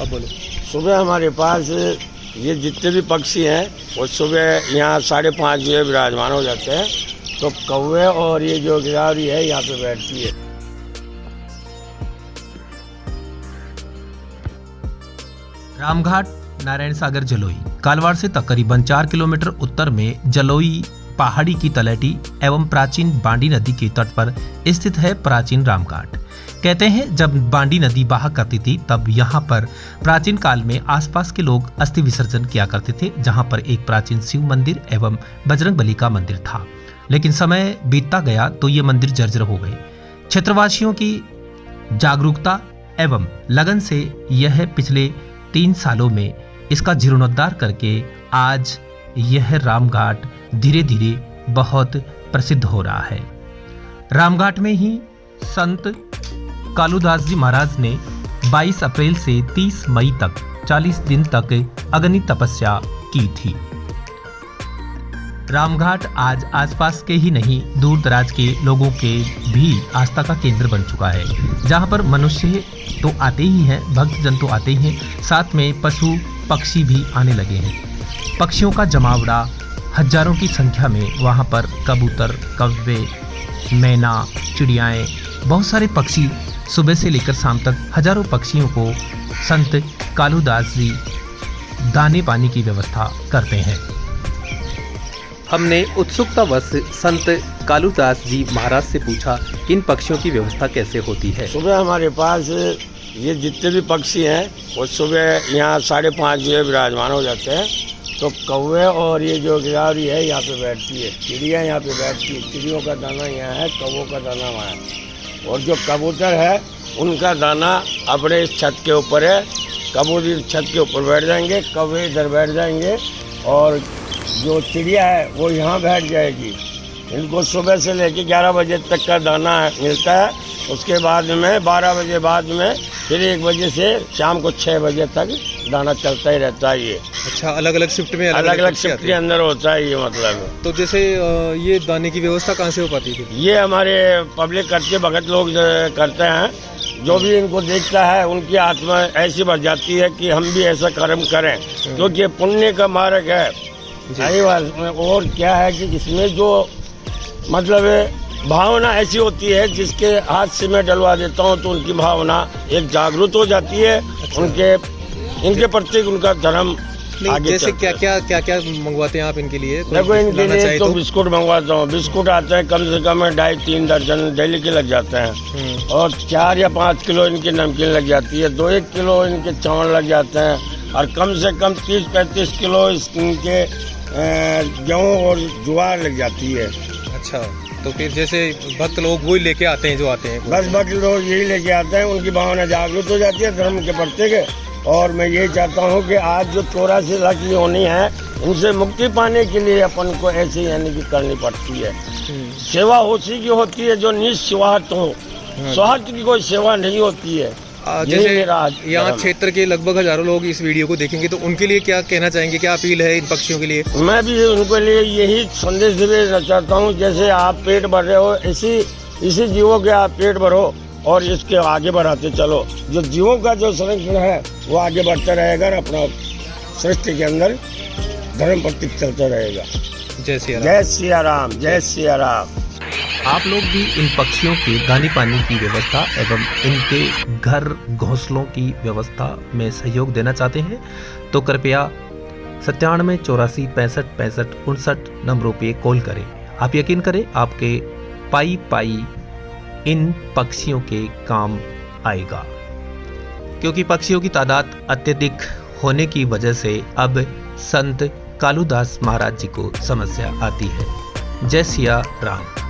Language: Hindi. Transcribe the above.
अब बोलो। सुबह हमारे पास ये जितने भी पक्षी हैं वो सुबह यहाँ 5:30 बजे विराजमान हो जाते हैं। तो कौवे और ये जो गिरधारी है यहाँ पे बैठती है। रामघाट नारायण सागर जलोई कालवाड़ से तकरीबन 4 किलोमीटर उत्तर में जलोई पहाड़ी की तलहटी एवं प्राचीन बांडी नदी के तट पर स्थित है प्राचीन रामघाट। कहते हैं जब बांडी नदी बहा करती थी तब यहाँ पर प्राचीन काल में आसपास के लोग अस्थि विसर्जन किया करते थे, जहाँ पर एक प्राचीन शिव मंदिर एवं बजरंगबली का मंदिर था। लेकिन समय बीतता गया तो ये मंदिर जर्जर हो गए। क्षेत्रवासियों की जागरूकता एवं लगन से यह पिछले 3 सालों में इसका जीर्णोद्धार करके आज यह रामघाट धीरे धीरे बहुत प्रसिद्ध हो रहा है। रामघाट में ही संत कालूदास जी महाराज ने 22 अप्रैल से 30 मई तक 40 दिन तक अग्नि तपस्या की थी। रामघाट आज आसपास के ही नहीं दूर दराज के लोगों के भी आस्था का केंद्र बन चुका है, जहां पर मनुष्य तो आते ही हैं, भक्तजन तो आते ही हैं, साथ में पशु पक्षी भी आने लगे हैं। पक्षियों का जमावड़ा हजारों की संख्या में वहां पर कबूतर, कौवे, मैना, चिड़ियाएं, बहुत सारे पक्षी सुबह से लेकर शाम तक हजारों पक्षियों को संत कालूदास जी दाने पानी की व्यवस्था करते हैं। हमने उत्सुकतावश संत कालूदास जी महाराज से पूछा कि इन पक्षियों की व्यवस्था कैसे होती है। सुबह हमारे पास ये जितने भी पक्षी हैं वो सुबह यहाँ 5:30 बजे विराजमान हो जाते हैं। तो कौवे और ये जो गिरधारी है यहाँ पे बैठती है, चिड़िया यहाँ पे बैठती है। चिड़ियों का दाना यहाँ है, कौवों का दाना वहाँ है। और जो कबूतर है उनका दाना अपने इस छत के ऊपर है। कबूतर छत के ऊपर बैठ जाएंगे, कौवे इधर बैठ जाएंगे और जो चिड़िया है वो यहाँ बैठ जाएगी। इनको सुबह से लेकर 11 बजे तक का दाना मिलता है। उसके बाद में 12 बजे बाद में फिर 1 बजे से शाम को 6 बजे तक दाना चलता ही रहता है। ये अच्छा, अलग अलग शिफ्ट में अलग अलग शिफ्ट के अंदर होता है ये। मतलब तो जैसे ये दाने की व्यवस्था कहाँ से हो पाती है? ये हमारे पब्लिक करके भगत लोग करते हैं। जो भी इनको देखता है उनकी आत्मा ऐसी भर जाती है कि हम भी ऐसा कर्म करें, क्योंकि पुण्य का मार्ग है। और क्या है कि इसमें जो मतलब भावना ऐसी होती है जिसके हाथ से मैं डलवा देता हूँ तो उनकी भावना एक जागरूक हो जाती है। अच्छा। इनके प्रति उनका धर्म आगे। जैसे क्या मंगवाते हैं आप इनके लिए? देखो इनके लिए तो बिस्कुट मंगवाता हूँ। बिस्कुट आते हैं कम से कम 2.5-3 दर्जन डेली के लग जाते हैं। और 4 या 5 किलो इनकी नमकीन लग जाती है। 2-1 किलो इनके चावल लग जाते हैं। और कम से कम 30-35 किलो इनके गेहूँ और ज्वार लग जाती है। अच्छा, तो फिर जैसे भक्त लोग वही लेके आते हैं जो आते हैं? बस भक्त लोग यही लेके आते हैं। उनकी भावना जागरूक हो जाती है धर्म के प्रति के। और मैं यही चाहता हूँ कि आज जो 84 लाख की होनी है उनसे मुक्ति पाने के लिए अपन को ऐसे यानी कि करनी पड़ती है। सेवा उसी की होती है जो निस्वार्थ हो। स्वार्थ की कोई सेवा नहीं होती है। जैसे यहाँ क्षेत्र के लगभग हजारों लोग इस वीडियो को देखेंगे तो उनके लिए क्या कहना चाहेंगे, क्या अपील है इन पक्षियों के लिए? मैं भी उनके लिए यही संदेश देना चाहता हूँ, जैसे आप पेट भर रहे हो इसी जीवों के आप पेट भरो और इसके आगे बढ़ाते चलो। जो जीवों का जो संरक्षण है वो आगे बढ़ता रहेगा और अपना सृष्टि के अंदर धर्म प्रतीक चलता रहेगा। जय सिया राम। जय सिया राम। जय सिया राम। आप लोग भी इन पक्षियों के दाने पानी की व्यवस्था एवं इनके घर घोंसलों की व्यवस्था में सहयोग देना चाहते हैं तो कृपया 97 84 65 65 59 नंबरों पे कॉल करें। आप यकीन करें आपके पाई इन पक्षियों के काम आएगा, क्योंकि पक्षियों की तादाद अत्यधिक होने की वजह से अब संत कालूदास महाराज जी को समस्या आती है। जय सिया राम।